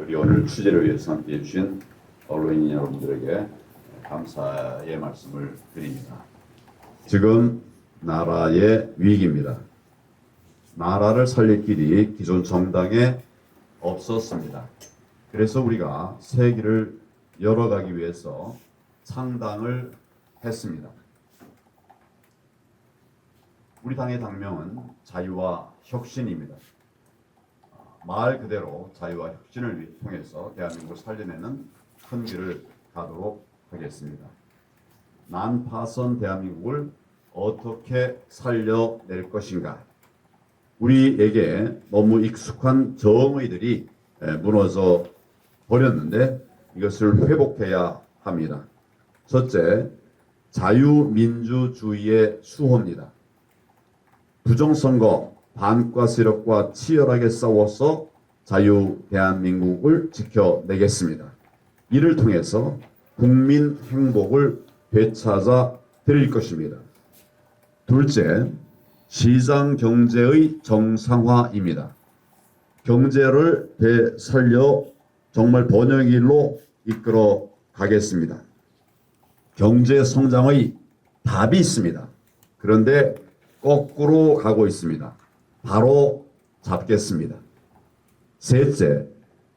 우리 오늘 취재를 위해서 함께해 주신 언론인 여러분들에게 감사의 말씀을 드립니다. 지금 나라의 위기입니다. 나라를 살릴 길이 기존 정당에 없었습니다. 그래서 우리가 새 길을 열어가기 위해서 창당을 했습니다. 우리 당의 당명은 자유와 혁신입니다. 말 그대로 자유와 혁신을 통해서 대한민국을 살려내는 큰 길을 가도록 하겠습니다. 난파선 대한민국을 어떻게 살려낼 것인가? 우리에게 너무 익숙한 정의들이 무너져 버렸는데 이것을 회복해야 합니다. 첫째, 자유민주주의의 수호입니다. 부정선거, 반과 세력과 치열하게 싸워서 자유 대한민국을 지켜내겠습니다. 이를 통해서 국민 행복을 되찾아 드릴 것입니다. 둘째, 시장 경제의 정상화입니다. 경제를 되살려 정말 번영의 길로 이끌어 가겠습니다. 경제 성장의 답이 있습니다. 그런데 거꾸로 가고 있습니다. 바로 잡겠습니다. 셋째,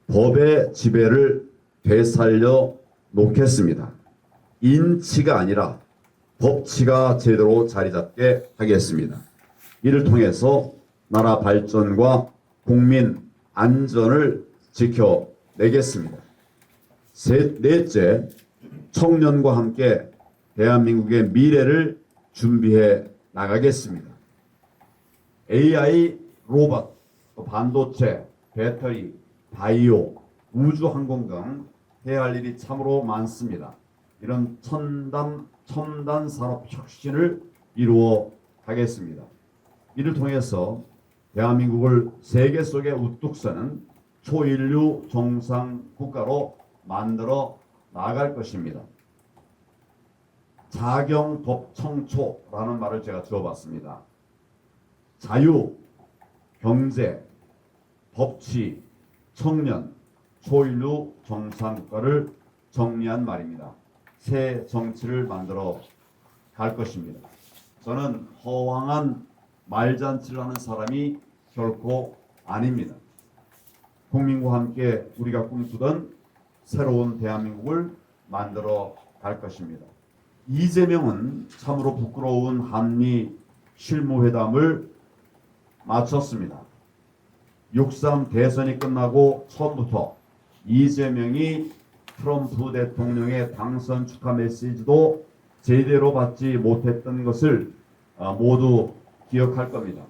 법의 지배를 되살려 놓겠습니다. 인치가 아니라 법치가 제대로 자리 잡게 하겠습니다. 이를 통해서 나라 발전과 국민 안전을 지켜내겠습니다. 넷째, 청년과 함께 대한민국의 미래를 준비해 나가겠습니다. AI, 로봇, 반도체, 배터리, 바이오, 우주항공 등 해야 할 일이 참으로 많습니다. 이런 첨단 산업 혁신을 이루어 가겠습니다. 이를 통해서 대한민국을 세계 속에 우뚝 서는 초인류 정상 국가로 만들어 나갈 것입니다. 자경법청초라는 말을 제가 들어봤습니다. 자유, 경제, 법치, 청년, 초인류 정상국가를 정리한 말입니다. 새 정치를 만들어 갈 것입니다. 저는 허황한 말잔치를 하는 사람이 결코 아닙니다. 국민과 함께 우리가 꿈꾸던 새로운 대한민국을 만들어 갈 것입니다. 이재명은 참으로 부끄러운 한미 실무회담을 마쳤습니다. 6.3 대선이 끝나고 처음부터 이재명이 트럼프 대통령의 당선 축하 메시지도 제대로 받지 못했던 것을 모두 기억할 겁니다.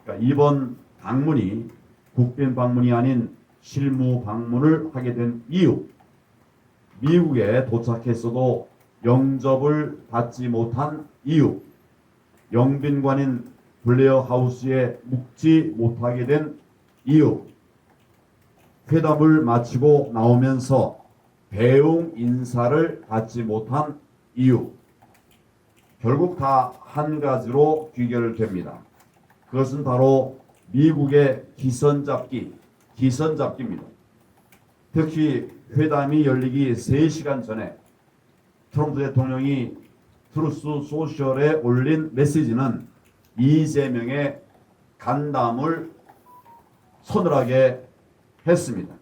그러니까 이번 방문이 국빈 방문이 아닌 실무 방문을 하게 된 이유, 미국에 도착했어도 영접을 받지 못한 이유, 영빈관인 블레어 하우스에 묵지 못하게 된 이유, 회담을 마치고 나오면서 배웅 인사를 받지 못한 이유, 결국 다 한 가지로 귀결됩니다. 그것은 바로 미국의 기선잡기입니다. 특히 회담이 열리기 3시간 전에 트럼프 대통령이 트루스 소셜에 올린 메시지는 이재명의 간담을 서늘하게 했습니다.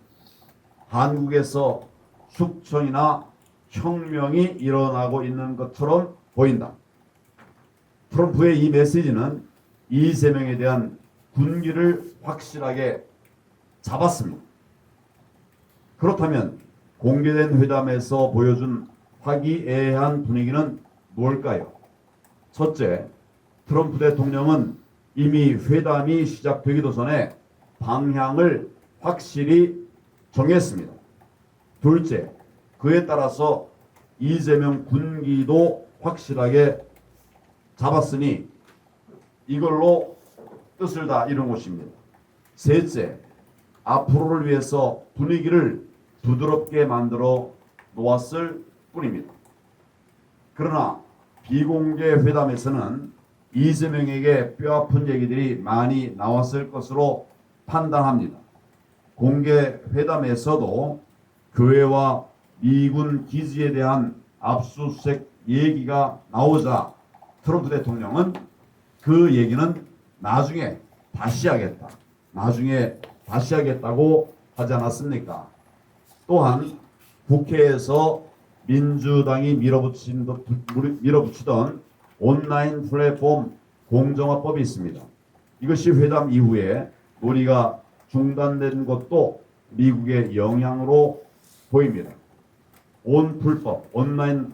한국에서 숙청이나 혁명이 일어나고 있는 것처럼 보인다. 트럼프의 이 메시지는 이재명에 대한 군기를 확실하게 잡았습니다. 그렇다면 공개된 회담에서 보여준 화기애애한 분위기는 뭘까요? 첫째, 트럼프 대통령은 이미 회담이 시작되기도 전에 방향을 확실히 정했습니다. 둘째, 그에 따라서 이재명 군기도 확실하게 잡았으니 이걸로 뜻을 다 이룬 것입니다. 셋째, 앞으로를 위해서 분위기를 부드럽게 만들어 놓았을 뿐입니다. 그러나 비공개 회담에서는 이재명에게 뼈아픈 얘기들이 많이 나왔을 것으로 판단합니다. 공개 회담에서도 교회와 미군 기지에 대한 압수수색 얘기가 나오자 트럼프 대통령은 그 얘기는 나중에 다시 하겠다고 하지 않았습니까? 또한 국회에서 민주당이 밀어붙이던 온라인 플랫폼 공정화법이 있습니다. 이것이 회담 이후에 논의가 중단된 것도 미국의 영향으로 보입니다. 온풀법, 온라인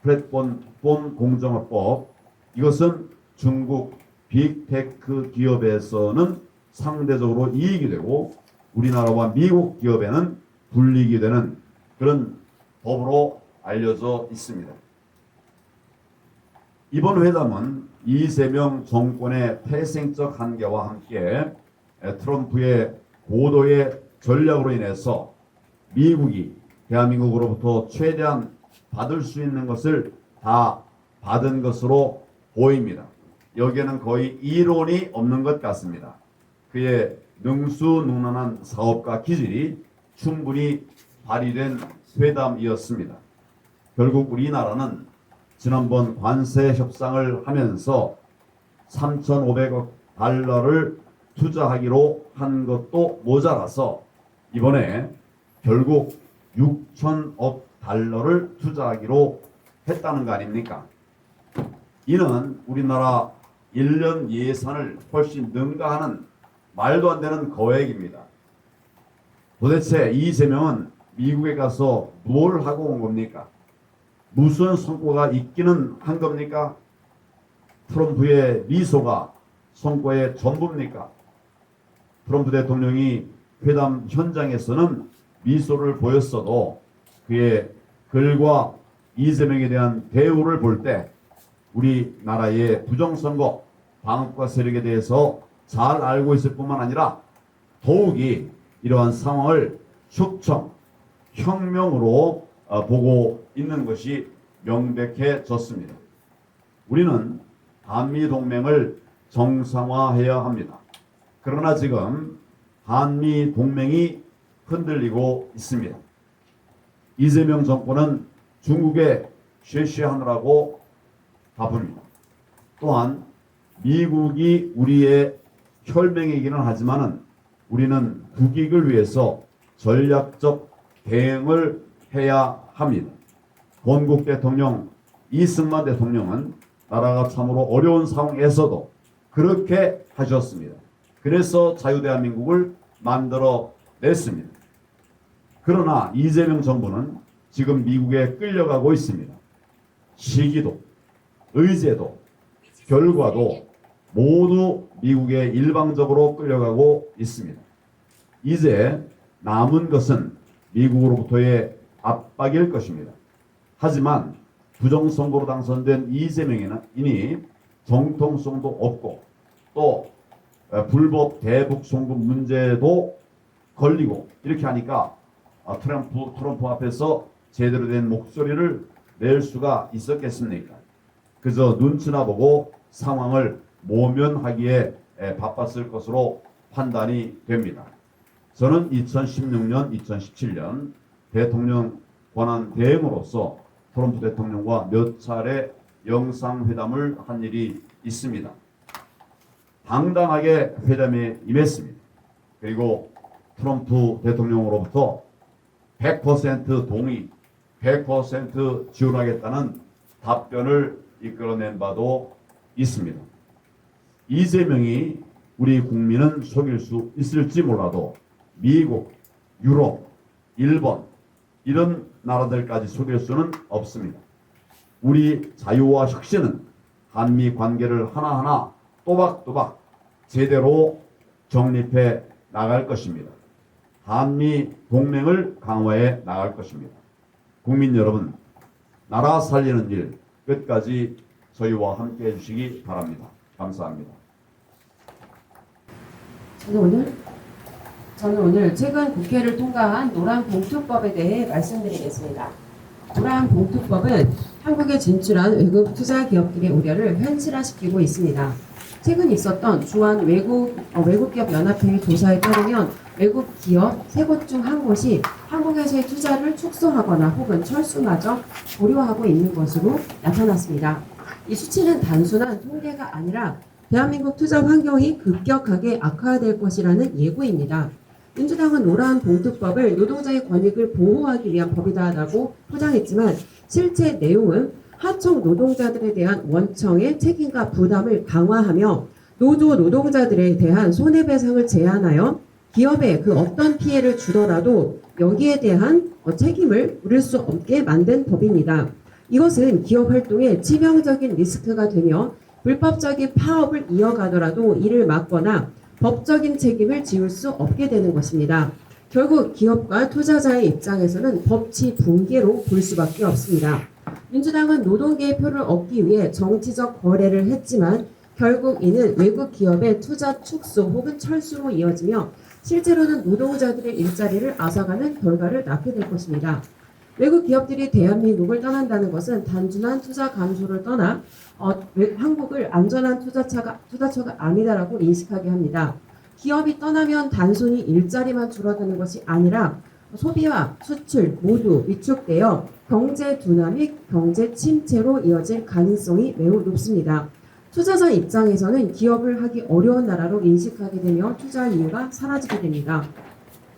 플랫폼 공정화법, 이것은 중국 빅테크 기업에서는 상대적으로 이익이 되고 우리나라와 미국 기업에는 불이익이 되는 그런 법으로 알려져 있습니다. 이번 회담은 이재명 정권의 태생적 한계와 함께 트럼프의 고도의 전략으로 인해서 미국이 대한민국으로부터 최대한 받을 수 있는 것을 다 받은 것으로 보입니다. 여기에는 거의 이론이 없는 것 같습니다. 그의 능수능란한 사업가 기질이 충분히 발휘된 회담이었습니다. 결국 우리나라는 지난번 관세 협상을 하면서 3,500억 달러를 투자하기로 한 것도 모자라서 이번에 결국 6천억 달러를 투자하기로 했다는 거 아닙니까? 이는 우리나라 1년 예산을 훨씬 능가하는 말도 안 되는 거액입니다. 도대체 이재명은 미국에 가서 뭘 하고 온 겁니까? 무슨 성과가 있기는 한 겁니까? 트럼프의 미소가 성과의 전부입니까? 트럼프 대통령이 회담 현장에서는 미소를 보였어도 그의 글과 이재명에 대한 대우를 볼 때 우리나라의 부정선거 방어과 세력에 대해서 잘 알고 있을 뿐만 아니라 더욱이 이러한 상황을 혁명으로 보고 있는 것이 명백해졌습니다. 우리는 한미동맹을 정상화해야 합니다. 그러나 지금 한미동맹이 흔들리고 있습니다. 이재명 정권은 중국에 쉐쉐하느라고 바쁩니다. 또한 미국이 우리의 혈맹이기는 하지만은 우리는 국익을 위해서 전략적 대응을 해야 합니다. 건국 대통령 이승만 대통령은 나라가 참으로 어려운 상황에서도 그렇게 하셨습니다. 그래서 자유대한민국을 만들어 냈습니다. 그러나 이재명 정부는 지금 미국에 끌려가고 있습니다. 시기도, 의제도, 결과도 모두 미국에 일방적으로 끌려가고 있습니다. 이제 남은 것은 미국으로부터의 압박일 것입니다. 하지만 부정선거로 당선된 이재명이니 정통성도 없고 또 불법 대북 송금 문제도 걸리고 이렇게 하니까 트럼프 앞에서 제대로 된 목소리를 낼 수가 있었겠습니까? 그저 눈치나 보고 상황을 모면하기에 바빴을 것으로 판단이 됩니다. 저는 2016년, 2017년 대통령 권한 대행으로서 트럼프 대통령과 몇 차례 영상회담을 한 일이 있습니다. 당당하게 회담에 임했습니다. 그리고 트럼프 대통령으로부터 100% 동의, 100% 지원하겠다는 답변을 이끌어낸 바도 있습니다. 이재명이 우리 국민은 속일 수 있을지 몰라도 미국, 유럽, 일본 이런 나라들까지 속일 수는 없습니다. 우리 자유와 혁신은 한미 관계를 하나하나 또박또박 제대로 정립해 나갈 것입니다. 한미 동맹을 강화해 나갈 것입니다. 국민 여러분, 나라 살리는 일 끝까지 저희와 함께 해주시기 바랍니다. 감사합니다. 저는 오늘 최근 국회를 통과한 노란봉투법에 대해 말씀드리겠습니다. 노란봉투법은 한국에 진출한 외국 투자 기업들의 우려를 현실화시키고 있습니다. 최근 있었던 주한 외국기업 연합회의 조사에 따르면 외국 기업 3곳 중 한 곳이 한국에서의 투자를 축소하거나 혹은 철수마저 고려하고 있는 것으로 나타났습니다. 이 수치는 단순한 통계가 아니라 대한민국 투자 환경이 급격하게 악화될 것이라는 예고입니다. 민주당은 노란봉투법을 노동자의 권익을 보호하기 위한 법이다라고 포장했지만 실제 내용은 하청 노동자들에 대한 원청의 책임과 부담을 강화하며 노조 노동자들에 대한 손해배상을 제한하여 기업에 그 어떤 피해를 주더라도 여기에 대한 책임을 물을 수 없게 만든 법입니다. 이것은 기업 활동에 치명적인 리스크가 되며 불법적인 파업을 이어가더라도 이를 막거나 법적인 책임을 지울 수 없게 되는 것입니다. 결국 기업과 투자자의 입장에서는 법치 붕괴로 볼 수밖에 없습니다. 민주당은 노동계의 표를 얻기 위해 정치적 거래를 했지만 결국 이는 외국 기업의 투자 축소 혹은 철수로 이어지며 실제로는 노동자들의 일자리를 앗아가는 결과를 낳게 될 것입니다. 외국 기업들이 대한민국을 떠난다는 것은 단순한 투자 감소를 떠나 한국을 안전한 투자처가 아니다라고 인식하게 합니다. 기업이 떠나면 단순히 일자리만 줄어드는 것이 아니라 소비와 수출 모두 위축되어 경제 둔화 및 경제 침체로 이어질 가능성이 매우 높습니다. 투자자 입장에서는 기업을 하기 어려운 나라로 인식하게 되며 투자 이유가 사라지게 됩니다.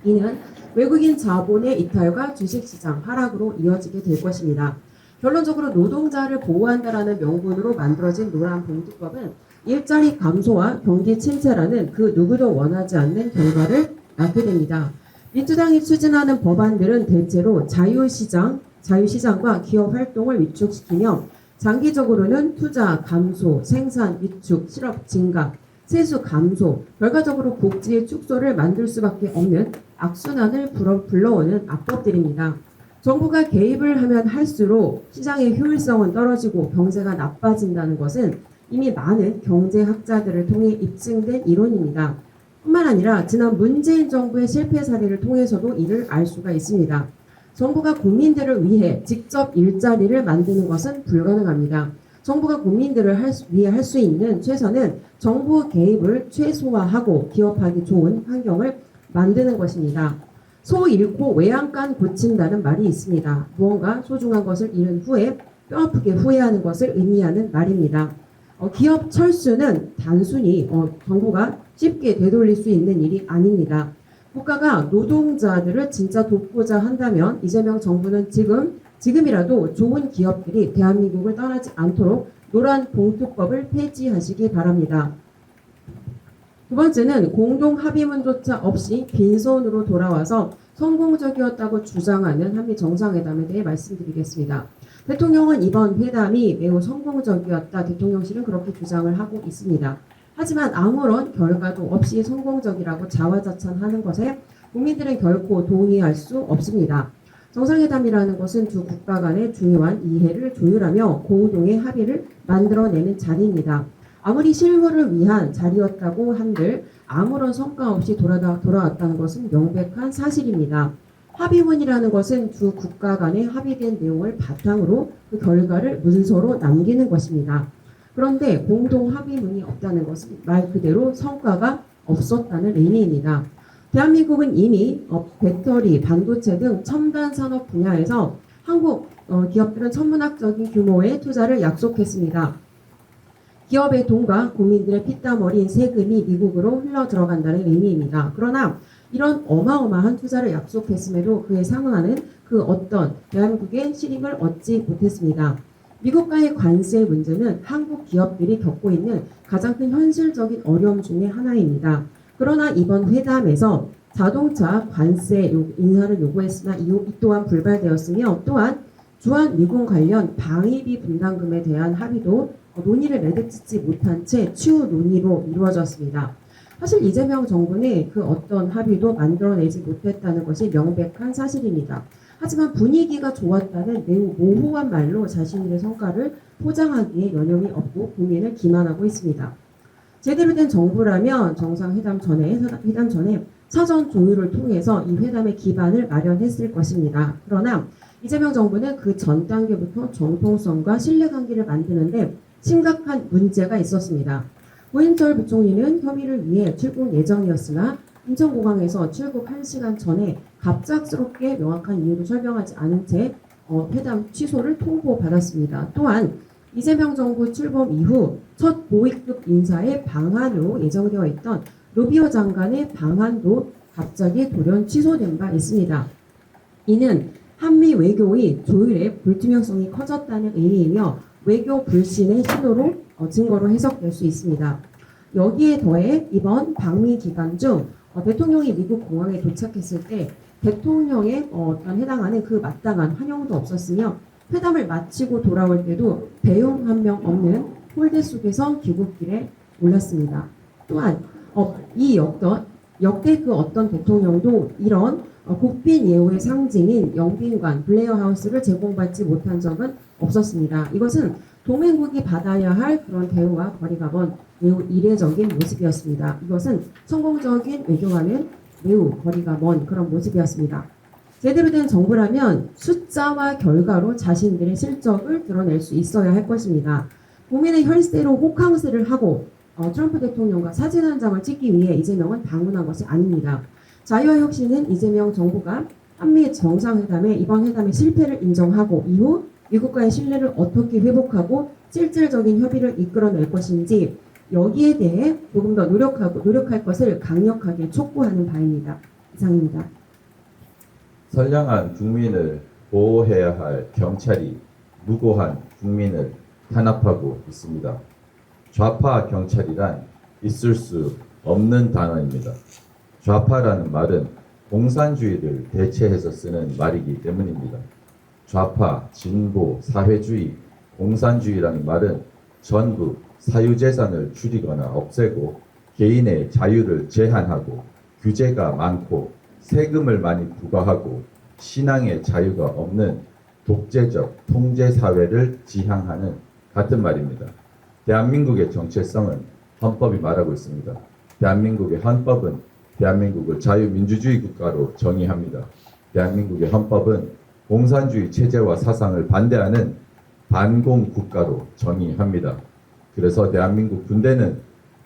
이는 외국인 자본의 이탈과 주식시장 하락으로 이어지게 될 것입니다. 결론적으로 노동자를 보호한다라는 명분으로 만들어진 노란봉투법은 일자리 감소와 경기 침체라는 그 누구도 원하지 않는 결과를 낳게 됩니다. 민주당이 추진하는 법안들은 대체로 자유시장과 기업 활동을 위축시키며 장기적으로는 투자 감소, 생산 위축, 실업 증가, 세수 감소, 결과적으로 복지의 축소를 만들 수밖에 없는 악순환을 불러오는 악법들입니다. 정부가 개입을 하면 할수록 시장의 효율성은 떨어지고 경제가 나빠진다는 것은 이미 많은 경제학자들을 통해 입증된 이론입니다. 뿐만 아니라 지난 문재인 정부의 실패 사례를 통해서도 이를 알 수가 있습니다. 정부가 국민들을 위해 직접 일자리를 만드는 것은 불가능합니다. 정부가 국민들을 위해 할 수 있는 최선은 정부 개입을 최소화하고 기업하기 좋은 환경을 만드는 것입니다. 소 잃고 외양간 고친다는 말이 있습니다. 무언가 소중한 것을 잃은 후에 뼈아프게 후회하는 것을 의미하는 말입니다. 기업 철수는 단순히 정부가 쉽게 되돌릴 수 있는 일이 아닙니다. 국가가 노동자들을 진짜 돕고자 한다면 이재명 정부는 지금이라도 좋은 기업들이 대한민국을 떠나지 않도록 노란봉투법을 폐지하시기 바랍니다. 두 번째는 공동합의문조차 없이 빈손으로 돌아와서 성공적이었다고 주장하는 한미 정상회담에 대해 말씀드리겠습니다. 대통령은 이번 회담이 매우 성공적이었다. 대통령실은 그렇게 주장을 하고 있습니다. 하지만 아무런 결과도 없이 성공적이라고 자화자찬하는 것에 국민들은 결코 동의할 수 없습니다. 정상회담이라는 것은 두 국가 간의 중요한 이해를 조율하며 공동의 합의를 만들어내는 자리입니다. 아무리 실무를 위한 자리였다고 한들 아무런 성과 없이 돌아왔다는 것은 명백한 사실입니다. 합의문이라는 것은 두 국가 간에 합의된 내용을 바탕으로 그 결과를 문서로 남기는 것입니다. 그런데 공동 합의문이 없다는 것은 말 그대로 성과가 없었다는 의미입니다. 대한민국은 이미 배터리, 반도체 등 첨단 산업 분야에서 한국 기업들은 천문학적인 규모의 투자를 약속했습니다. 기업의 돈과 국민들의 피땀 어린 세금이 미국으로 흘러 들어간다는 의미입니다. 그러나 이런 어마어마한 투자를 약속했음에도 그에 상응하는 그 어떤 대한민국의 실익을 얻지 못했습니다. 미국과의 관세 문제는 한국 기업들이 겪고 있는 가장 큰 현실적인 어려움 중에 하나입니다. 그러나 이번 회담에서 자동차 관세 인하를 요구했으나 이 또한 불발되었으며 또한 주한 미군 관련 방위비 분담금에 대한 합의도 논의를 매듭짓지 못한 채 추후 논의로 이루어졌습니다. 사실 이재명 정부는 그 어떤 합의도 만들어내지 못했다는 것이 명백한 사실입니다. 하지만 분위기가 좋았다는 매우 모호한 말로 자신의 성과를 포장하기에 여념이 없고 국민을 기만하고 있습니다. 제대로 된 정부라면 회담 전에 사전 조율을 통해서 이 회담의 기반을 마련했을 것입니다. 그러나 이재명 정부는 그 전 단계부터 정통성과 신뢰관계를 만드는데 심각한 문제가 있었습니다. 고인철 부총리는 협의를 위해 출국 예정이었으나 인천공항에서 출국 1시간 전에 갑작스럽게 명확한 이유를 설명하지 않은 채 회담 취소를 통보받았습니다. 또한 이재명 정부 출범 이후 첫 고위급 인사의 방한으로 예정되어 있던 루비오 장관의 방한도 갑자기 돌연 취소된 바 있습니다. 이는 한미 외교의 조율의 불투명성이 커졌다는 의미이며 외교 불신의 신호로 증거로 해석될 수 있습니다. 여기에 더해 이번 방미 기간 중 대통령이 미국 공항에 도착했을 때 대통령의 어떤 해당하는 그 마땅한 환영도 없었으며 회담을 마치고 돌아올 때도 배용 한 명 없는 홀대 속에서 귀국길에 올랐습니다. 또한 이 역대 그 어떤 대통령도 이런 국빈 예우의 상징인 영빈관 블레어 하우스를 제공받지 못한 적은 없었습니다. 이것은 동맹국이 받아야 할 그런 대우와 거리가 먼 매우 이례적인 모습이었습니다. 이것은 성공적인 외교와는 매우 거리가 먼 그런 모습이었습니다. 제대로 된 정부라면 숫자와 결과로 자신들의 실적을 드러낼 수 있어야 할 것입니다. 국민의 혈세로 호캉스를 하고 트럼프 대통령과 사진 한 장을 찍기 위해 이재명은 방문한 것이 아닙니다. 자유와 혁신은 이재명 정부가 한미 정상회담의 이번 회담의 실패를 인정하고 이후 미국과의 신뢰를 어떻게 회복하고 실질적인 협의를 이끌어낼 것인지 여기에 대해 조금 더 노력할 것을 강력하게 촉구하는 바입니다. 이상입니다. 선량한 국민을 보호해야 할 경찰이 무고한 국민을 탄압하고 있습니다. 좌파 경찰이란 있을 수 없는 단어입니다. 좌파라는 말은 공산주의를 대체해서 쓰는 말이기 때문입니다. 좌파, 진보, 사회주의, 공산주의라는 말은 전부 사유재산을 줄이거나 없애고 개인의 자유를 제한하고 규제가 많고 세금을 많이 부과하고 신앙의 자유가 없는 독재적 통제사회를 지향하는 같은 말입니다. 대한민국의 정체성은 헌법이 말하고 있습니다. 대한민국의 헌법은 대한민국을 자유민주주의 국가로 정의합니다. 대한민국의 헌법은 공산주의 체제와 사상을 반대하는 반공 국가로 정의합니다. 그래서 대한민국 군대는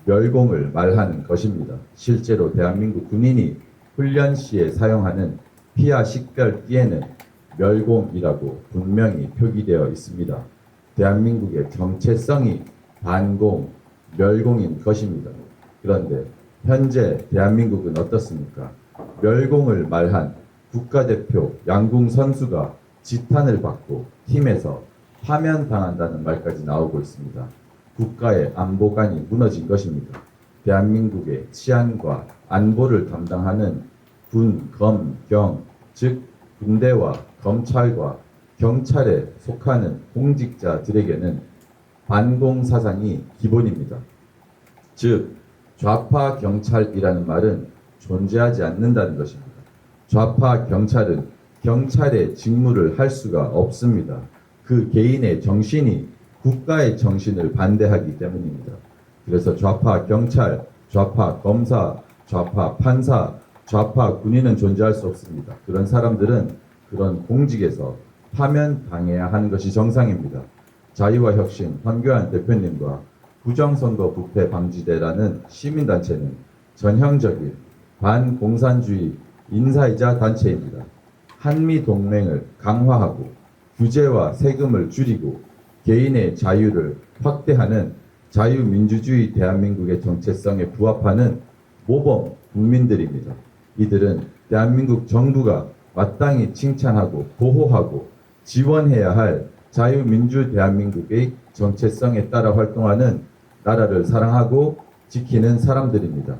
멸공을 말하는 것입니다. 실제로 대한민국 군인이 훈련 시에 사용하는 피하 식별기에는 멸공이라고 분명히 표기되어 있습니다. 대한민국의 정체성이 반공, 멸공인 것입니다. 그런데 현재 대한민국은 어떻습니까? 멸공을 말한 국가대표 양궁 선수가 지탄을 받고 팀에서 파면당한다는 말까지 나오고 있습니다. 국가의 안보관이 무너진 것입니다. 대한민국의 치안과 안보를 담당하는 군, 검, 경, 즉 군대와 검찰과 경찰에 속하는 공직자들에게는 반공 사상이 기본입니다. 즉 좌파 경찰이라는 말은 존재하지 않는다는 것입니다. 좌파 경찰은 경찰의 직무를 할 수가 없습니다. 그 개인의 정신이 국가의 정신을 반대하기 때문입니다. 그래서 좌파 경찰, 좌파 검사, 좌파 판사, 좌파 군인은 존재할 수 없습니다. 그런 사람들은 그런 공직에서 파면당해야 하는 것이 정상입니다. 자유와 혁신 황교안 대표님과 부정선거 부패 방지대라는 시민단체는 전형적인 반공산주의 인사이자 단체입니다. 한미 동맹을 강화하고 규제와 세금을 줄이고 개인의 자유를 확대하는 자유민주주의 대한민국의 정체성에 부합하는 모범 국민들입니다. 이들은 대한민국 정부가 마땅히 칭찬하고 보호하고 지원해야 할 자유민주 대한민국의 정체성에 따라 활동하는 나라를 사랑하고 지키는 사람들입니다.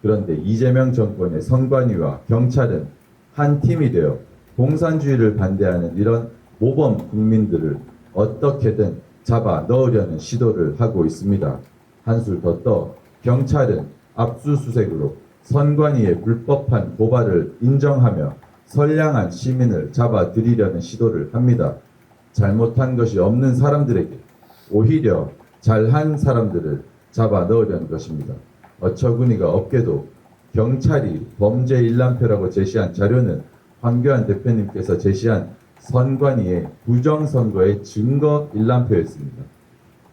그런데 이재명 정권의 선관위와 경찰은 한 팀이 되어 공산주의를 반대하는 이런 모범 국민들을 어떻게든 잡아 넣으려는 시도를 하고 있습니다. 한술 더 떠 경찰은 압수수색으로 선관위의 불법한 고발을 인정하며 선량한 시민을 잡아들이려는 시도를 합니다. 잘못한 것이 없는 사람들에게 오히려 잘한 사람들을 잡아 넣으려는 것입니다. 어처구니가 없게도 경찰이 범죄 일람표라고 제시한 자료는 황교안 대표님께서 제시한 선관위의 부정선거의 증거 일람표였습니다.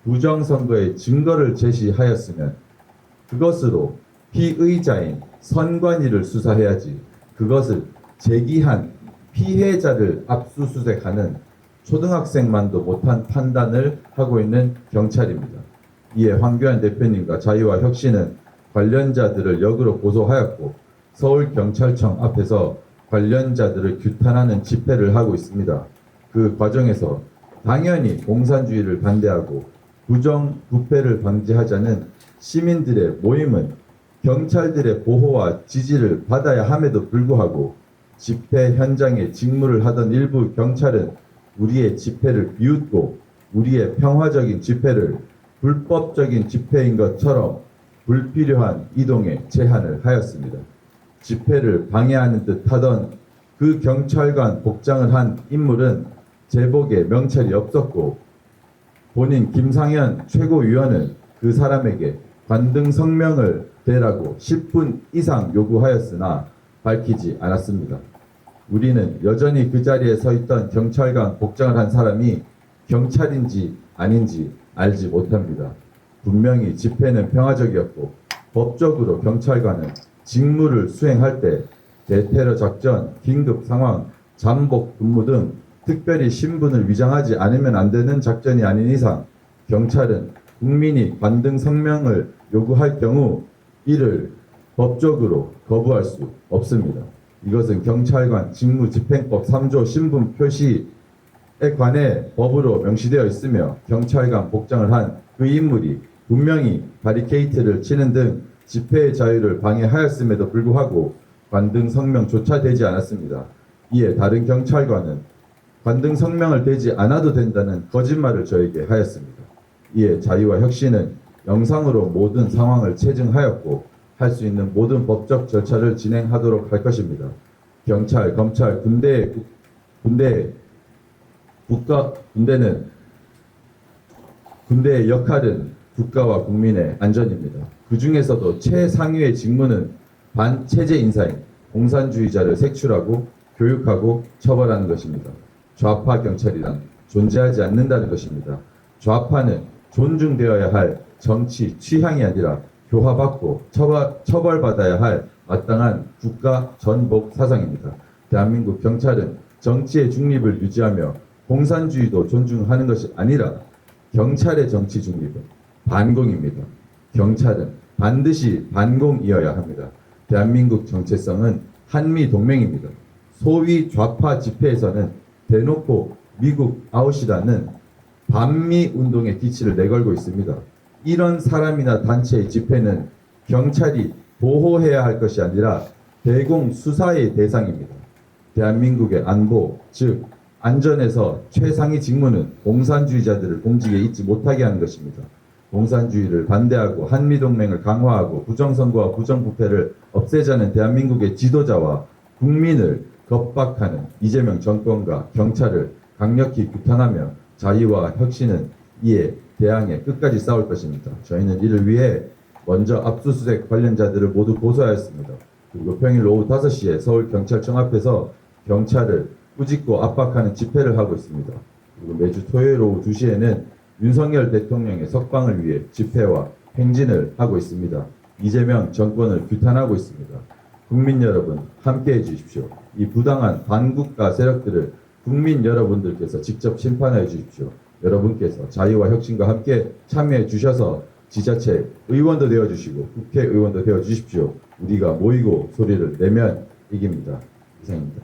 부정선거의 증거를 제시하였으면 그것으로 피의자인 선관위를 수사해야지 그것을 제기한 피해자를 압수수색하는 초등학생만도 못한 판단을 하고 있는 경찰입니다. 이에 황교안 대표님과 자유와 혁신은 관련자들을 역으로 고소하였고 서울경찰청 앞에서 관련자들을 규탄하는 집회를 하고 있습니다. 그 과정에서 당연히 공산주의를 반대하고 부정부패를 방지하자는 시민들의 모임은 경찰들의 보호와 지지를 받아야 함에도 불구하고 집회 현장에 직무를 하던 일부 경찰은 우리의 집회를 비웃고 우리의 평화적인 집회를 불법적인 집회인 것처럼 불필요한 이동에 제한을 하였습니다. 집회를 방해하는 듯 하던 그 경찰관 복장을 한 인물은 제복에 명찰이 없었고 본인 김상현 최고위원은 그 사람에게 관등 성명을 대라고 10분 이상 요구하였으나 밝히지 않았습니다. 우리는 여전히 그 자리에 서 있던 경찰관 복장을 한 사람이 경찰인지 아닌지 알지 못합니다. 분명히 집회는 평화적이었고 법적으로 경찰관은 직무를 수행할 때 대테러 작전, 긴급 상황, 잠복 근무 등 특별히 신분을 위장하지 않으면 안 되는 작전이 아닌 이상 경찰은 국민이 관등 성명을 요구할 경우 이를 법적으로 거부할 수 없습니다. 이것은 경찰관 직무집행법 3조 신분 표시에 관해 법으로 명시되어 있으며 경찰관 복장을 한 그 인물이 분명히 바리케이트를 치는 등 집회의 자유를 방해하였음에도 불구하고 관등 성명조차 되지 않았습니다. 이에 다른 경찰관은 관등 성명을 대지 않아도 된다는 거짓말을 저에게 하였습니다. 이에 자유와 혁신은 영상으로 모든 상황을 체증하였고 할 수 있는 모든 법적 절차를 진행하도록 할 것입니다. 경찰, 검찰, 군대의 역할은 국가와 국민의 안전입니다. 그 중에서도 최상위의 직무는 반체제 인사인 공산주의자를 색출하고 교육하고 처벌하는 것입니다. 좌파 경찰이란 존재하지 않는다는 것입니다. 좌파는 존중되어야 할 정치 취향이 아니라 교화받고 처벌받아야 할 마땅한 국가 전복 사상입니다. 대한민국 경찰은 정치의 중립을 유지하며 공산주의도 존중하는 것이 아니라 경찰의 정치 중립은 반공입니다. 경찰은 반드시 반공이어야 합니다. 대한민국 정체성은 한미 동맹입니다. 소위 좌파 집회에서는 대놓고 미국 아웃이라는 반미 운동의 기치를 내걸고 있습니다. 이런 사람이나 단체의 집회는 경찰이 보호해야 할 것이 아니라 대공 수사의 대상입니다. 대한민국의 안보, 즉 안전에서 최상위 직무는 공산주의자들을 공직에 있지 못하게 하는 것입니다. 공산주의를 반대하고 한미동맹을 강화하고 부정선거와 부정부패를 없애자는 대한민국의 지도자와 국민을 겁박하는 이재명 정권과 경찰을 강력히 규탄하며 자유와 혁신은 이에 대항해 끝까지 싸울 것입니다. 저희는 이를 위해 먼저 압수수색 관련자들을 모두 고소하였습니다. 그리고 평일 오후 5시에 서울경찰청 앞에서 경찰을 꾸짖고 압박하는 집회를 하고 있습니다. 그리고 매주 토요일 오후 2시에는 윤석열 대통령의 석방을 위해 집회와 행진을 하고 있습니다. 이재명 정권을 규탄하고 있습니다. 국민 여러분 함께해 주십시오. 이 부당한 반국가 세력들을 국민 여러분들께서 직접 심판해 주십시오. 여러분께서 자유와 혁신과 함께 참여해 주셔서 지자체 의원도 되어 주시고 국회의원도 되어 주십시오. 우리가 모이고 소리를 내면 이깁니다. 이상입니다.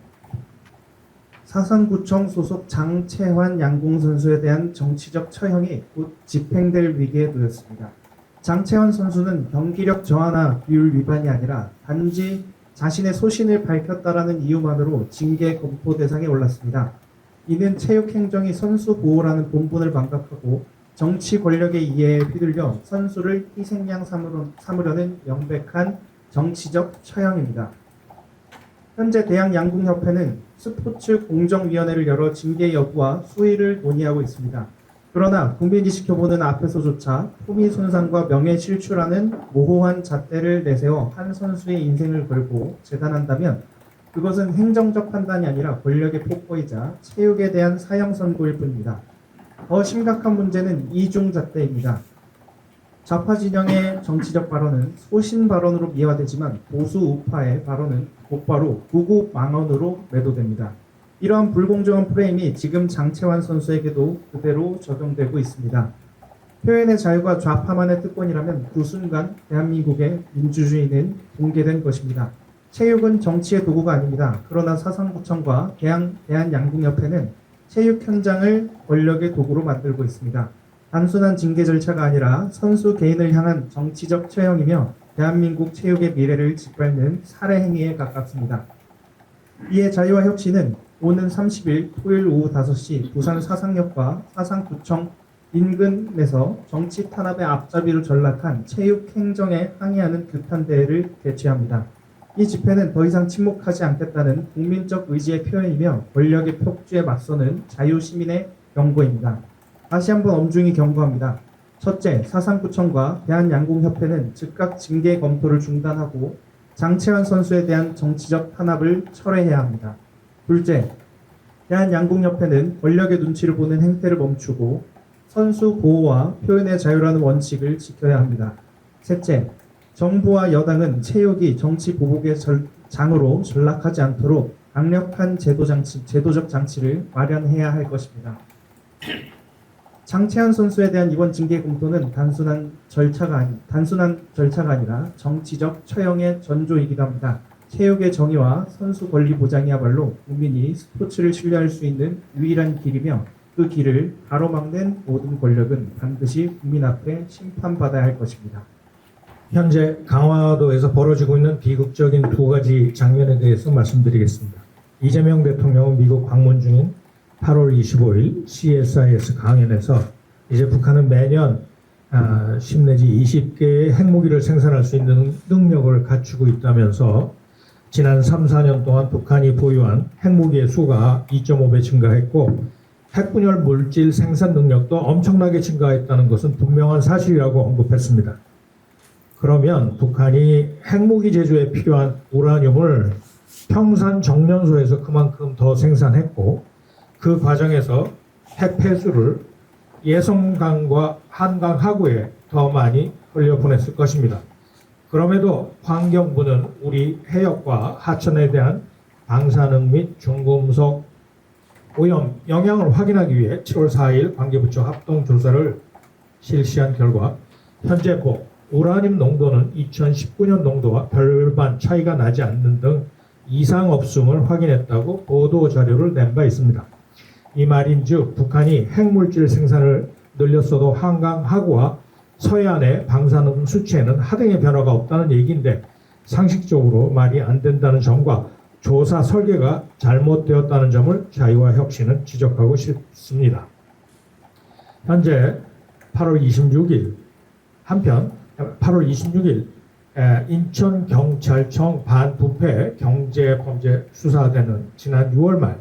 사선구청 소속 장채환 양궁 선수에 대한 정치적 처형이 곧 집행될 위기에 놓였습니다. 장채환 선수는 경기력 저하나 규율 위반이 아니라 단지 자신의 소신을 밝혔다라는 이유만으로 징계 검토 대상에 올랐습니다. 이는 체육행정이 선수 보호라는 본분을 망각하고 정치 권력의 이해에 휘둘려 선수를 희생양 삼으려는 명백한 정치적 처형입니다. 현재 대한양궁협회는 스포츠 공정위원회를 열어 징계 여부와 수위를 논의하고 있습니다. 그러나 국민이 지켜보는 앞에서조차 품위 손상과 명예 실추라는 모호한 잣대를 내세워 한 선수의 인생을 걸고 재단한다면 그것은 행정적 판단이 아니라 권력의 폭거이자 체육에 대한 사형 선고일 뿐입니다. 더 심각한 문제는 이중잣대입니다. 좌파 진영의 정치적 발언은 소신 발언으로 미화되지만 보수 우파의 발언은 곧바로 구구 망언으로 매도됩니다. 이러한 불공정한 프레임이 지금 장채환 선수에게도 그대로 적용되고 있습니다. 표현의 자유가 좌파만의 특권이라면 그 순간 대한민국의 민주주의는 붕괴된 것입니다. 체육은 정치의 도구가 아닙니다. 그러나 사상구청과 대한양궁협회는 체육 현장을 권력의 도구로 만들고 있습니다. 단순한 징계 절차가 아니라 선수 개인을 향한 정치적 처형이며 대한민국 체육의 미래를 짓밟는 살해 행위에 가깝습니다. 이에 자유와 혁신은 오는 30일 토요일 오후 5시 부산 사상역과 사상구청 인근에서 정치 탄압의 앞잡이로 전락한 체육 행정에 항의하는 규탄대회를 개최합니다. 이 집회는 더 이상 침묵하지 않겠다는 국민적 의지의 표현이며 권력의 폭주에 맞서는 자유시민의 경고입니다. 다시 한번 엄중히 경고합니다. 첫째, 사상구청과 대한양궁협회는 즉각 징계 검토를 중단하고 장채환 선수에 대한 정치적 탄압을 철회해야 합니다. 둘째, 대한양궁협회는 권력의 눈치를 보는 행태를 멈추고 선수 보호와 표현의 자유라는 원칙을 지켜야 합니다. 셋째, 정부와 여당은 체육이 정치 보복의 장으로 전락하지 않도록 강력한 제도적 장치를 마련해야 할 것입니다. 장채환 선수에 대한 이번 징계 검토는 단순한 절차가 아니라 정치적 처형의 전조이기도 합니다. 체육의 정의와 선수 권리 보장이야말로 국민이 스포츠를 신뢰할 수 있는 유일한 길이며 그 길을 가로막는 모든 권력은 반드시 국민 앞에 심판받아야 할 것입니다. 현재 강화도에서 벌어지고 있는 비극적인 두 가지 장면에 대해서 말씀드리겠습니다. 이재명 대통령은 미국 방문 중인 8월 25일 CSIS 강연에서 이제 북한은 매년 10 내지 20개의 핵무기를 생산할 수 있는 능력을 갖추고 있다면서 지난 3, 4년 동안 북한이 보유한 핵무기의 수가 2.5배 증가했고 핵분열 물질 생산 능력도 엄청나게 증가했다는 것은 분명한 사실이라고 언급했습니다. 그러면 북한이 핵무기 제조에 필요한 우라늄을 평산 정년소에서 그만큼 더 생산했고 그 과정에서 핵 폐수를 예성강과 한강 하구에 더 많이 흘려보냈을 것입니다. 그럼에도 환경부는 우리 해역과 하천에 대한 방사능 및 중금속 오염 영향을 확인하기 위해 7월 4일 관계부처 합동조사를 실시한 결과 현재 우라늄 농도는 2019년 농도와 별반 차이가 나지 않는 등 이상 없음을 확인했다고 보도 자료를 낸 바 있습니다. 이 말인즉 북한이 핵물질 생산을 늘렸어도 한강 하구와 서해안의 방사능 수치에는 하등의 변화가 없다는 얘기인데 상식적으로 말이 안 된다는 점과 조사 설계가 잘못되었다는 점을 자유와 혁신은 지적하고 싶습니다. 현재 8월 26일 인천경찰청 반부패 경제범죄 수사대는 지난 6월 말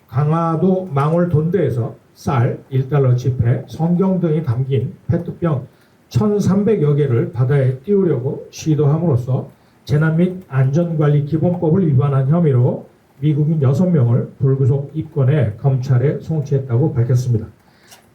강화도 망월돈대에서 쌀 1달러 지폐, 성경 등이 담긴 페트병 1,300여 개를 바다에 띄우려고 시도함으로써 재난 및 안전관리 기본법을 위반한 혐의로 미국인 6명을 불구속 입건해 검찰에 송치했다고 밝혔습니다.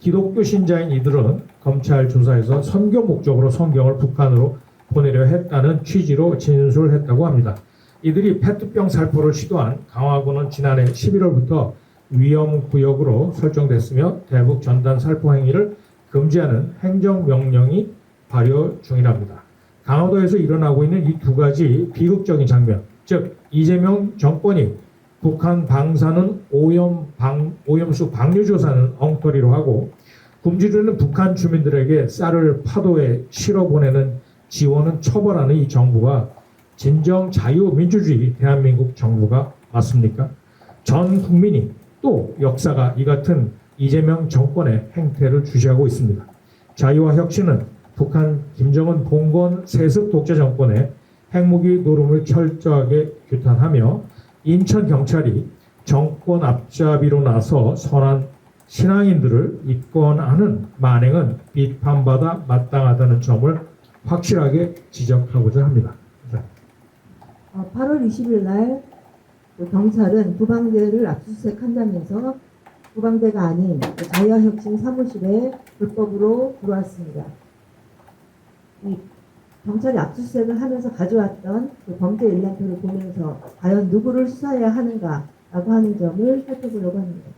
기독교 신자인 이들은 검찰 조사에서 선교 목적으로 성경을 북한으로 보내려 했다는 취지로 진술했다고 합니다. 이들이 페트병 살포를 시도한 강화군은 지난해 11월부터 위험구역으로 설정됐으며 대북 전단 살포 행위를 금지하는 행정명령이 발효 중이랍니다. 강화도에서 일어나고 있는 이 두 가지 비극적인 장면, 즉 이재명 정권이 북한 방사능 오염수 방류 조사는 엉터리로 하고 굶주리는 북한 주민들에게 쌀을 파도에 실어 보내는 지원은 처벌하는 이 정부가 진정 자유민주주의 대한민국 정부가 맞습니까? 전 국민이 또 역사가 이 같은 이재명 정권의 행태를 주시하고 있습니다. 자유와 혁신은 북한 김정은 봉건 세습 독재 정권의 핵무기 노름을 철저하게 규탄하며 인천경찰이 정권 앞잡이로 나서 선한 신앙인들을 입건하는 만행은 비판받아 마땅하다는 점을 확실하게 지적하고자 합니다. 8월 20일 날 경찰은 구방대를 압수수색한다면서 구방대가 아닌 자유혁신 사무실에 불법으로 들어왔습니다. 이 경찰이 압수수색을 하면서 가져왔던 그 범죄 일람표를 보면서 과연 누구를 수사해야 하는가라고 하는 점을 살펴보려고 합니다.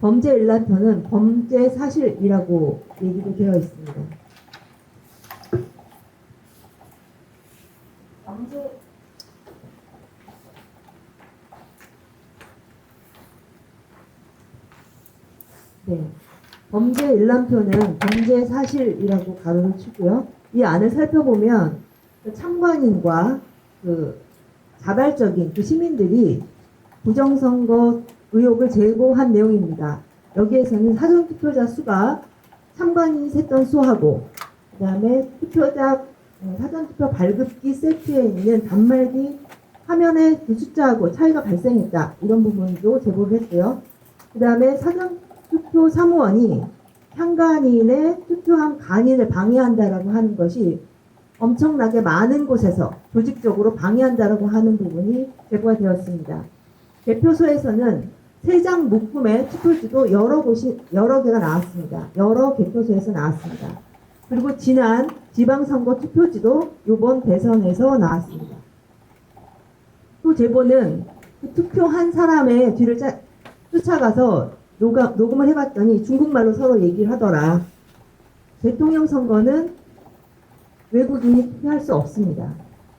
범죄 일람표는 범죄 사실이라고 얘기도 되어 있습니다. 범죄 일람표는 범죄 사실이라고 가로를 치고요. 이 안을 살펴보면 그 참관인과 그 자발적인 그 시민들이 부정선거 의혹을 제보한 내용입니다. 여기에서는 사전투표자 수가 참관인이 셌던 수하고 그 다음에 투표자 사전투표 발급기 세트에 있는 단말기 화면의 그 숫자하고 차이가 발생했다. 이런 부분도 제보를 했고요. 그 다음에 사전투표 사무원이 참관인의 투표한 간인을 방해한다라고 하는 것이 엄청나게 많은 곳에서 조직적으로 방해한다라고 하는 부분이 제보가 되었습니다. 개표소에서는 3장 묶음의 투표지도 여러 개가 나왔습니다. 여러 개표소에서 나왔습니다. 그리고 지난 지방선거 투표지도 이번 대선에서 나왔습니다. 또 제보는 그 투표한 사람의 뒤를 쫓아가서 녹음을 해봤더니 중국말로 서로 얘기를 하더라. 대통령 선거는 외국인이 투표할 수 없습니다.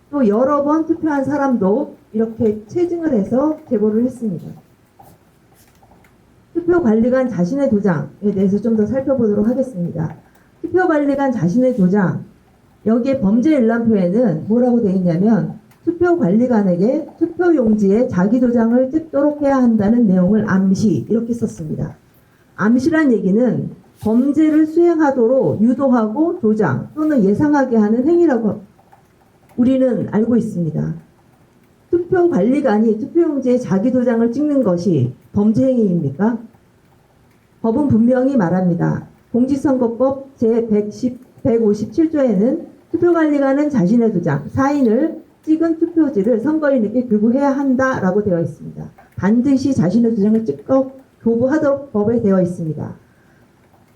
또 여러 번 투표한 사람도 이렇게 체증을 해서 제보를 했습니다. 투표관리관 자신의 도장에 대해서 좀 더 살펴보도록 하겠습니다. 투표관리관 자신의 도장, 여기에 범죄 일람표에는 뭐라고 되어 있냐면 투표관리관에게 투표용지에 자기 도장을 찍도록 해야 한다는 내용을 암시 이렇게 썼습니다. 암시란 얘기는 범죄를 수행하도록 유도하고 조장 또는 예상하게 하는 행위라고 우리는 알고 있습니다. 투표관리관이 투표용지에 자기 도장을 찍는 것이 범죄 행위입니까? 법은 분명히 말합니다. 공직선거법 제157조에는 투표관리관은 자신의 도장, 사인을 찍은 투표지를 선거인에게 교부해야 한다라고 되어 있습니다. 반드시 자신의 도장을 찍고 교부하도록 법에 되어 있습니다.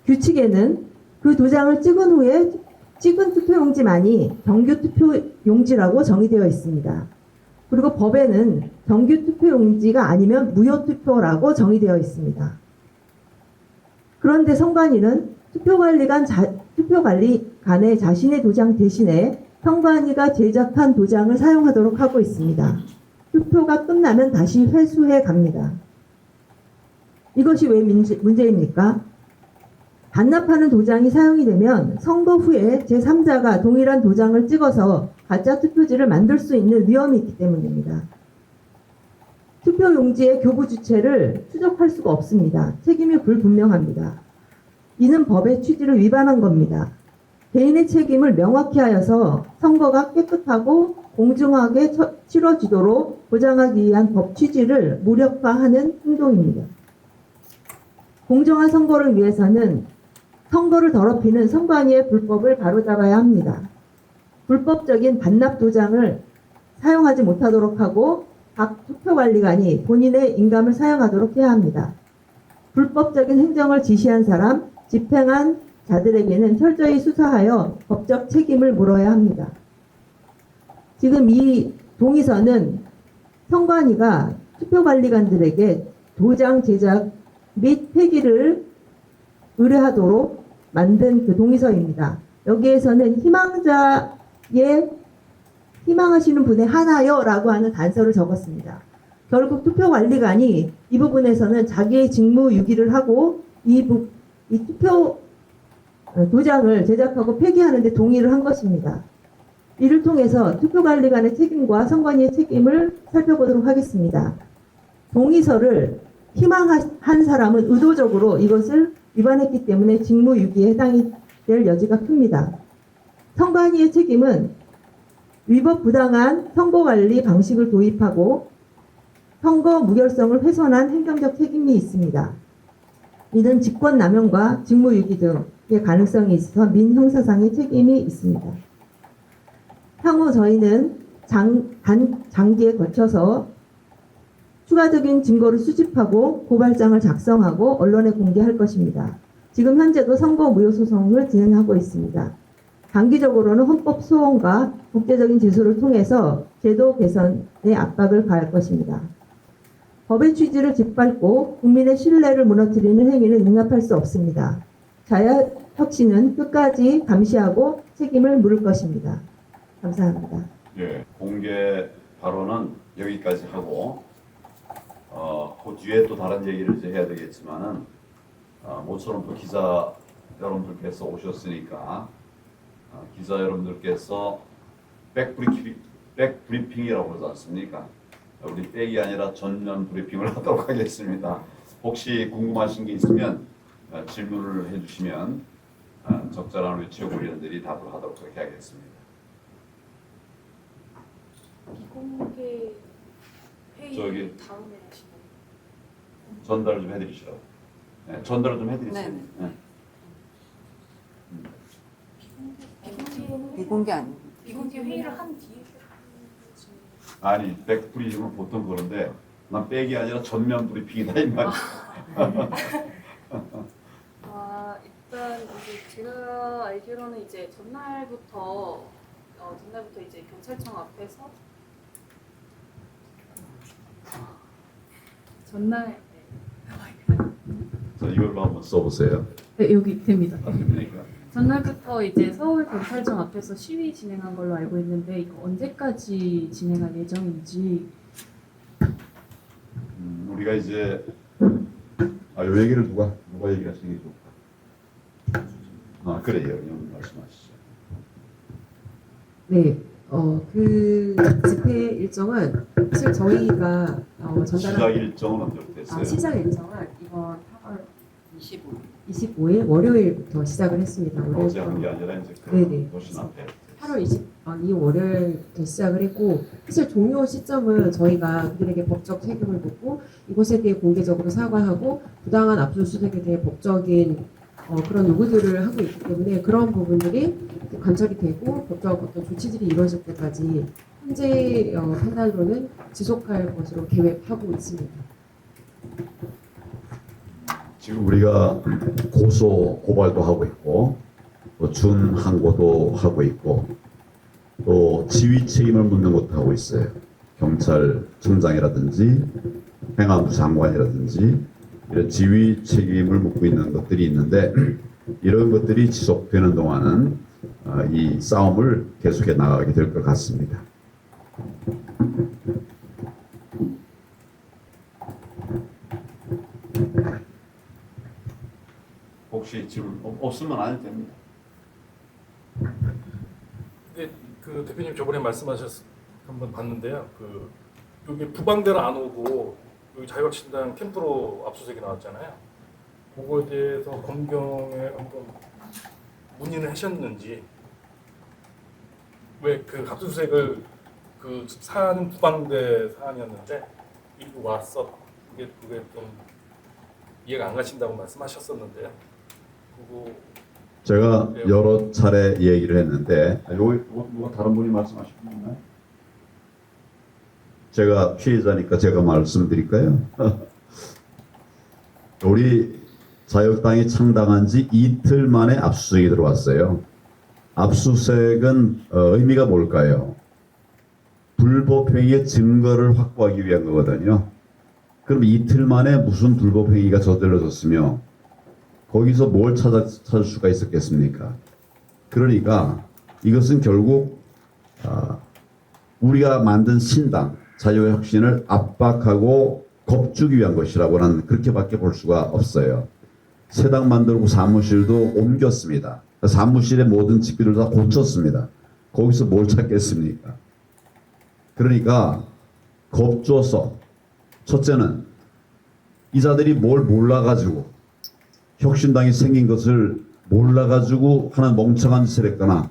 규칙에는 그 도장을 찍은 후에 찍은 투표용지만이 정규 투표용지라고 정의되어 있습니다. 그리고 법에는 정규 투표용지가 아니면 무효 투표라고 정의되어 있습니다. 그런데 선관위는 투표관리관의 자신의 도장 대신에 선관위가 제작한 도장을 사용하도록 하고 있습니다. 투표가 끝나면 다시 회수해 갑니다. 이것이 왜 문제입니까? 반납하는 도장이 사용이 되면 선거 후에 제3자가 동일한 도장을 찍어서 가짜 투표지를 만들 수 있는 위험이 있기 때문입니다. 투표용지의 교부 주체를 추적할 수가 없습니다. 책임이 불분명합니다. 이는 법의 취지를 위반한 겁니다. 개인의 책임을 명확히 하여서 선거가 깨끗하고 공정하게 치러지도록 보장하기 위한 법 취지를 무력화하는 행동입니다. 공정한 선거를 위해서는 선거를 더럽히는 선관위의 불법을 바로잡아야 합니다. 불법적인 반납 도장을 사용하지 못하도록 하고 각 투표관리관이 본인의 인감을 사용하도록 해야 합니다. 불법적인 행정을 지시한 사람, 집행한 자들에게는 철저히 수사하여 법적 책임을 물어야 합니다. 지금 이 동의서는 선관위가 투표관리관들에게 도장 제작 및 폐기를 의뢰하도록 만든 그 동의서입니다. 여기에서는 희망하시는 분의 하나요라고 하는 단서를 적었습니다. 결국 투표관리관이 이 부분에서는 자기의 직무 유기를 하고 이 투표 도장을 제작하고 폐기하는 데 동의를 한 것입니다. 이를 통해서 투표관리관의 책임과 선관위의 책임을 살펴보도록 하겠습니다. 동의서를 희망한 사람은 의도적으로 이것을 위반했기 때문에 직무유기에 해당이 될 여지가 큽니다. 선관위의 책임은 위법 부당한 선거관리 방식을 도입하고 선거 무결성을 훼손한 행정적 책임이 있습니다. 이는 직권남용과 직무유기 등의 가능성이 있어서 민형사상의 책임이 있습니다. 향후 저희는 장기에 거쳐서 추가적인 증거를 수집하고 고발장을 작성하고 언론에 공개할 것입니다. 지금 현재도 선거 무효 소송을 진행하고 있습니다. 단기적으로는 헌법 소원과 국제적인 제소를 통해서 제도 개선에 압박을 가할 것입니다. 법의 취지를 짓밟고 국민의 신뢰를 무너뜨리는 행위는 용납할 수 없습니다. 자유혁신은 끝까지 감시하고 책임을 물을 것입니다. 감사합니다. 예, 공개 발언은 여기까지 하고 그 뒤에 또 다른 얘기를 이제 해야 되겠지만은 모처럼 또 기자 여러분들께서 오셨으니까 기자 여러분들께서 백브리핑이라고 그러지 않습니까? 우리 백이 아니라 전면 브리핑을 하도록 하겠습니다. 혹시 궁금하신 게 있으면 질문을 해주시면 적절한 우리 최고위원들이 답을 하도록 그렇게 하겠습니다. 비공개 회의 저기- 다음에 하시나요? 전달을 좀 해드리시라고. 네, 전달을 좀 해드리세요. 네네. 네. 비공개 아니에요. 비공개 회의를 한 뒤에 아니 백브리핑은 보통 그런데 난 백이 아니라 전면 브리핑이다 이 말. 일단 이제 제가 알기로는 이제 전날부터 이제 경찰청 앞에서 전날 자 이걸로 한번 써보세요. 네 여기 됩니다. 그러니까 전날부터 이제 서울 경찰청 앞에서 시위 진행한 걸로 알고 있는데 이거 언제까지 진행할 예정인지. 우리가 이제 요 얘기를 누가 얘기하시는 게 좋을까? 그래요. 영 말씀하시죠. 네, 그 집회 일정은 사실 저희가 시작 전달한 일정은 언제부터 됐어요? 시작 일정은 이번 8월 25일. 25일 월요일부터 시작을 했습니다. 어제 한 게 월요일부터 아니라 이제 네네. 도시 앞에. 8월 이 월요일부터 시작을 했고 사실 종료 시점은 저희가 그들에게 법적 책임을 묻고 이것에 대해 공개적으로 사과하고 부당한 압수수색에 대해 법적인 그런 요구들을 하고 있기 때문에 그런 부분들이 관철이 되고 법적 어떤 조치들이 이루어질 때까지 현재 판단으로는 지속할 것으로 계획하고 있습니다. 지금 우리가 고소 고발도 하고 있고 또 준항고도 하고 있고 또 지휘 책임을 묻는 것도 하고 있어요. 경찰청장이라든지 행안부 장관이라든지 이런 지휘 책임을 묻고 있는 것들이 있는데 이런 것들이 지속되는 동안은 이 싸움을 계속해 나가게 될 것 같습니다. 혹시 질문 없으면 안 해도 됩니다. 근데 그 대표님 저번에 말씀하셨 한번 봤는데요. 그 여기 부방대로 안 오고 여기 자유혁신당 캠프로 압수수색이 나왔잖아요. 그거에 대해서 검경에 한번 문의는 하셨는지 왜 그 압수수색을 그 사안은 부방대 사안이었는데 일부 왔어 그게 좀 이해가 안 가신다고 말씀하셨었는데요. 그거 제가 여러 차례 얘기를 했는데 누가 다른 분이 말씀하신 분 있나요? 제가 피해자니까 제가 말씀드릴까요? 우리 자유당이 창당한 지 이틀 만에 압수수색이 들어왔어요. 압수수색은 의미가 뭘까요? 불법행위의 증거를 확보하기 위한 거거든요. 그럼 이틀 만에 무슨 불법행위가 저질러졌으며 거기서 뭘 찾을 수가 있었겠습니까? 그러니까 이것은 결국 우리가 만든 신당 자유혁신을 압박하고 겁주기 위한 것이라고 는 그렇게밖에 볼 수가 없어요. 새 당 만들고 사무실도 옮겼습니다. 사무실의 모든 집비를 다 고쳤습니다. 거기서 뭘 찾겠습니까? 그러니까 겁줘서 첫째는 이자들이 뭘 몰라가지고 혁신당이 생긴 것을 몰라가지고 하는 멍청한 짓을 했거나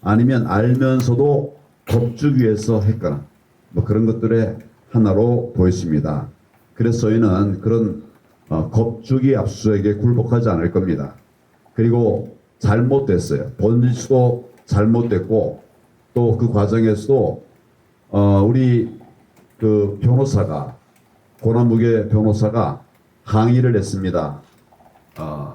아니면 알면서도 겁주기 위해서 했거나 뭐 그런 것들의 하나로 보였습니다. 그래서 저희는 그런 겁주기 압수수색에 굴복하지 않을 겁니다. 그리고 잘못됐어요. 본질도 잘못됐고 또 그 과정에서도 우리 그 변호사가 고남무게 변호사가 항의를 했습니다.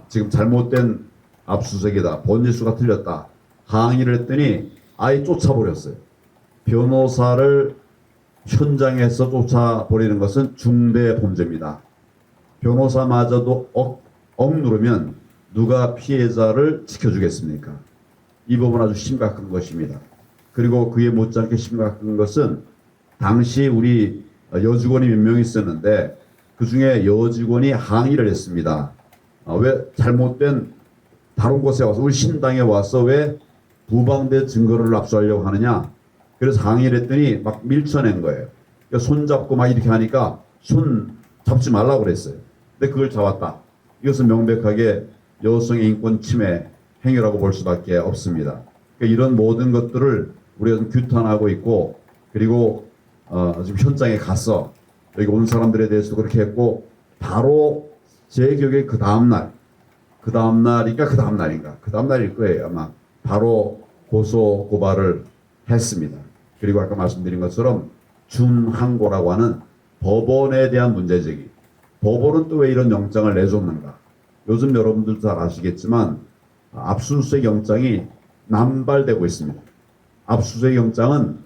지금 잘못된 압수수색이다. 본질수가 틀렸다. 항의를 했더니 아예 쫓아버렸어요. 변호사를 현장에서 쫓아버리는 것은 중대 범죄입니다. 변호사마저도 억누르면 누가 피해자를 지켜주겠습니까? 이 부분 아주 심각한 것입니다. 그리고 그에 못지않게 심각한 것은 당시 우리 여직원이 몇 명 있었는데 그 중에 여직원이 항의를 했습니다. 왜 잘못된 다른 곳에 와서 우리 신당에 와서 왜 부방대 증거를 압수하려고 하느냐. 그래서 항의를 했더니 막 밀쳐낸 거예요. 그러니까 손 잡고 막 이렇게 하니까 손 잡지 말라고 그랬어요. 근데 그걸 잡았다. 이것은 명백하게 여성의 인권 침해 행위라고 볼 수밖에 없습니다. 그러니까 이런 모든 것들을 우리가 좀 규탄하고 있고, 그리고 지금 현장에 가서 여기 온 사람들에 대해서도 그렇게 했고, 바로 제 기억에 그 다음날인가 그 다음날일 거예요. 아마 바로 고소 고발을 했습니다. 그리고 아까 말씀드린 것처럼 준항고라고 하는 법원에 대한 문제제기. 법원은 또 왜 이런 영장을 내줬는가? 요즘 여러분들 잘 아시겠지만 압수수색 영장이 남발되고 있습니다. 압수수색 영장은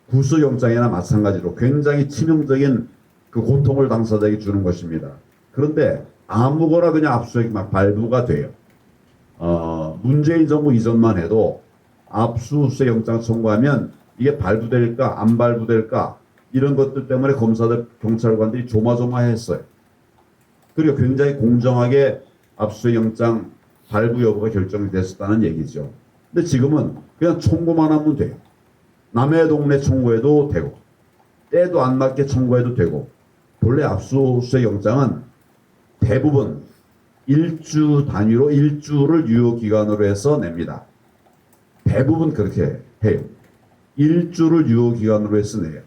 구속영장이나 마찬가지로 굉장히 치명적인 그 고통을 당사자에게 주는 것입니다. 그런데 아무거나 그냥 압수수색이 막 발부가 돼요. 문재인 정부 이전만 해도 압수수색 영장 청구하면 이게 발부될까 안 발부될까 이런 것들 때문에 검사들 경찰관들이 조마조마했어요. 그리고 굉장히 공정하게 압수수색 영장 발부 여부가 결정이 됐었다는 얘기죠. 근데 지금은 그냥 청구만 하면 돼요. 남의 동네 청구해도 되고 때도 안 맞게 청구해도 되고. 본래 압수수색 영장은 대부분 일주 단위로 일주를 유효기간으로 해서 냅니다. 대부분 그렇게 해요. 일주를 유효기간으로 해서 내요.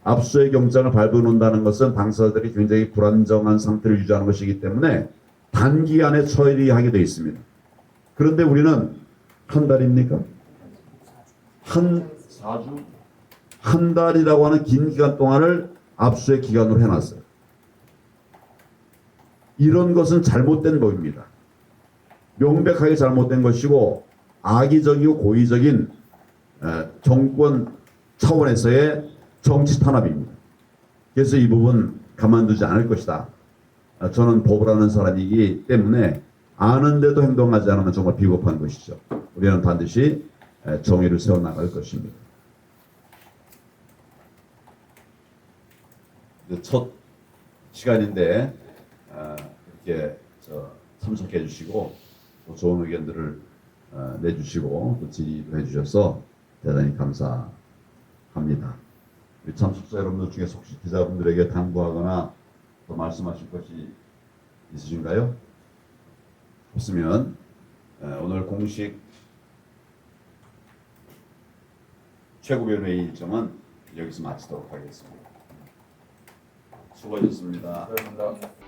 압수수색 영장을 발부놓는다는 것은 당사자들이 굉장히 불안정한 상태를 유지하는 것이기 때문에 단기간에 처리하게 되어 있습니다. 그런데 우리는 한 달입니까? 한 4주? 한 달이라고 하는 긴 기간 동안을 압수수색 기간으로 해놨어요. 이런 것은 잘못된 법입니다. 명백하게 잘못된 것이고 악의적이고 고의적인 정권 차원에서의 정치 탄압입니다. 그래서 이 부분 가만두지 않을 것이다. 저는 법을 아는 사람이기 때문에 아는데도 행동하지 않으면 정말 비겁한 것이죠. 우리는 반드시 정의를 세워나갈 것입니다. 첫 시간인데 이렇게 참석해 주시고 또 좋은 의견들을 내주시고 또 질의해 주셔서 대단히 감사합니다. 우리 참석자 여러분들 중에서 혹시 기자분들에게 당부하거나 또 말씀하실 것이 있으신가요? 없으면 오늘 공식 최고위원회의 일정은 여기서 마치도록 하겠습니다. 수고하셨습니다. 감사합니다.